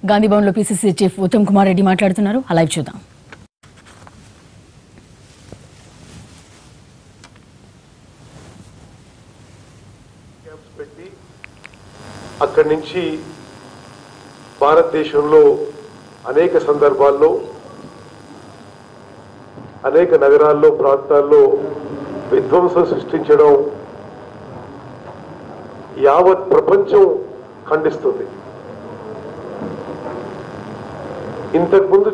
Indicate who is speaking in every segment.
Speaker 1: గాంధీభవన్ లో PCC chief Uttam Kumar Reddy మాట్లాడుతున్నారు. Live చూద్దాం.
Speaker 2: అక్కడి నుంచి భారతదేశంలో అనేక సందర్భాల్లో అనేక నగరాల్లో ప్రాంతాల్లో విధ్వంసం సృష్టించడం యావత్ ప్రపంచం ఖండిస్తుంది. ఇంతకుముందు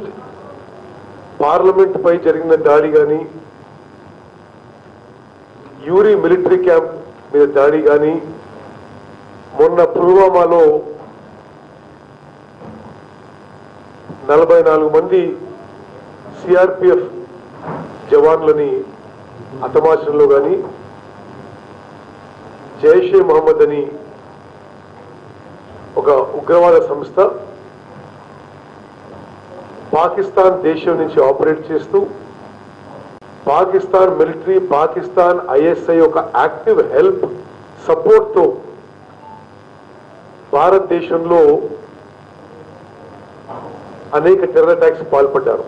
Speaker 2: పార్లమెంట్ పై జరిగిన దాడి కానీ, యూరి మిలిటరీ క్యాంప్ మీద దాడి కానీ, మొన్న పుల్వామాలో 44 మంది సిఆర్పిఎఫ్ జవాన్లని హతమార్చడంలో కానీ, జైషే మహమ్మద్ అని ఒక ఉగ్రవాద సంస్థ పాకిస్తాన్ దేశం నుంచి ఆపరేట్ చేస్తూ పాకిస్తాన్ మిలిటరీ, పాకిస్తాన్ ఐఎస్ఐ ఒక యాక్టివ్ హెల్ప్ సపోర్ట్తో భారతదేశంలో అనేక టెర్రర్ అటాక్స్ పాల్పడ్డారు.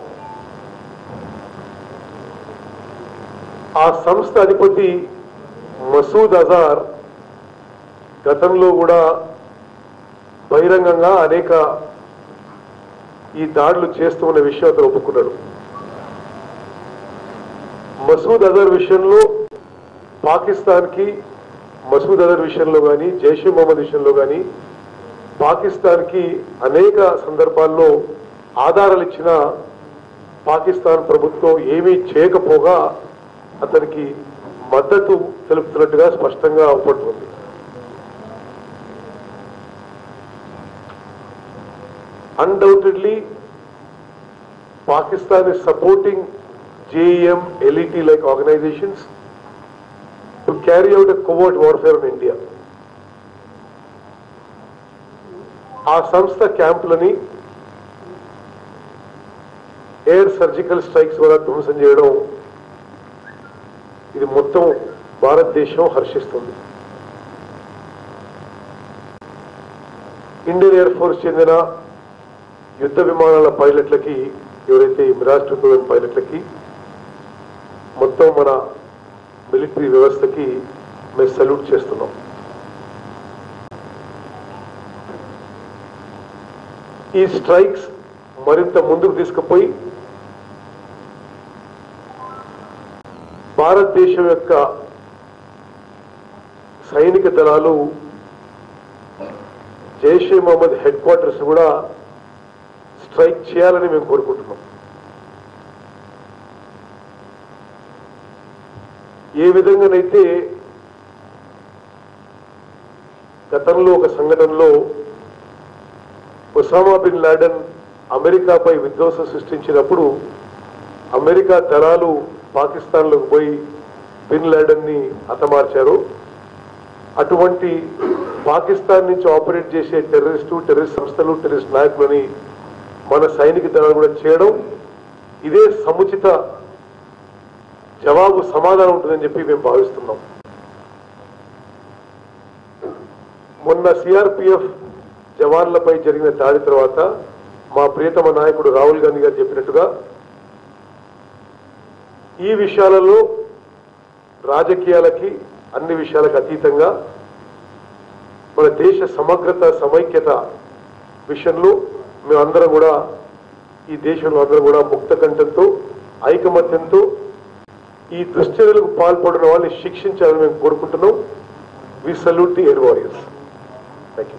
Speaker 2: ఆ సంస్థ అధిపతి మసూద్ అజార్ గతంలో కూడా బహిరంగంగా అనేక ఈ దాడులు చేస్తూ ఉన్న విషయం అతను ఒప్పుకున్నాడు. మసూద్ అజార్ విషయంలో పాకిస్తాన్కి, మసూద్ అజార్ విషయంలో కానీ, జైషే మహమ్మద్ విషయంలో కానీ పాకిస్తాన్కి అనేక సందర్భాల్లో ఆధారాలు ఇచ్చిన పాకిస్తాన్ ప్రభుత్వం ఏమీ చేయకపోగా అతనికి మద్దతు తెలుపుతున్నట్టుగా స్పష్టంగా అవుపడుతుంది. Undoubtedly, Pakistan is supporting JEM, LET-like organizations to carry out a covert warfare on India. ఆ సంస్థ క్యాంపులని ఎయిర్ సర్జికల్ స్ట్రైక్స్ ద్వారా ధ్వంసం చేయడం, ఇది మొత్తం భారతదేశం హర్షిస్తుంది. ఇండియన్ ఎయిర్ ఫోర్స్ చెందిన యుద్ధ విమానాల పైలట్లకి, ఎవరైతే మిరాజ్ 2000 పైలట్లకి, మొత్తం మన మిలిటరీ వ్యవస్థకి మేము సల్యూట్ చేస్తున్నాం. ఈ స్ట్రైక్స్ మరింత ముందుకు తీసుకుపోయి భారతదేశం యొక్క సైనిక దళాలు జైషే మహమ్మద్ హెడ్ క్వార్టర్స్ కూడా స్ట్రైక్ చేయాలని మేము కోరుకుంటున్నాం. ఏ విధంగానైతే గతంలో ఒక సంఘటనలో ఒసామా బిన్ లాడెన్ అమెరికాపై విధ్వంసం సృష్టించినప్పుడు అమెరికా దళాలు పాకిస్తాన్లోకి పోయి బిన్ లాడెన్ ని హతమార్చారు. అటువంటి పాకిస్తాన్ నుంచి ఆపరేట్ చేసే టెర్రరిస్ట్ సంస్థలు, టెర్రరిస్ట్ నాయకులని మన సైనిక దళాలు కూడా చేయడం, ఇదే సముచిత జవాబు, సమాధానం ఉంటుందని చెప్పి మేము భావిస్తున్నాం. మొన్న సిఆర్పిఎఫ్ జవాన్లపై జరిగిన దాడి తర్వాత మా ప్రియతమ నాయకుడు రాహుల్ గాంధీ గారు చెప్పినట్టుగా ఈ విషయాలలో రాజకీయాలకి, అన్ని విషయాలకు అతీతంగా మన దేశ సమగ్రత, సమైక్యత విషయంలో మేమందరం కూడా, ఈ దేశంలో అందరం కూడా ముక్త కంఠంతో, ఐకమత్యంతో ఈ దుశ్చర్యలకు పాల్పడిన వాళ్ళని శిక్షించాలని మేము కోరుకుంటున్నాం. We salute the air warriors. Thank you.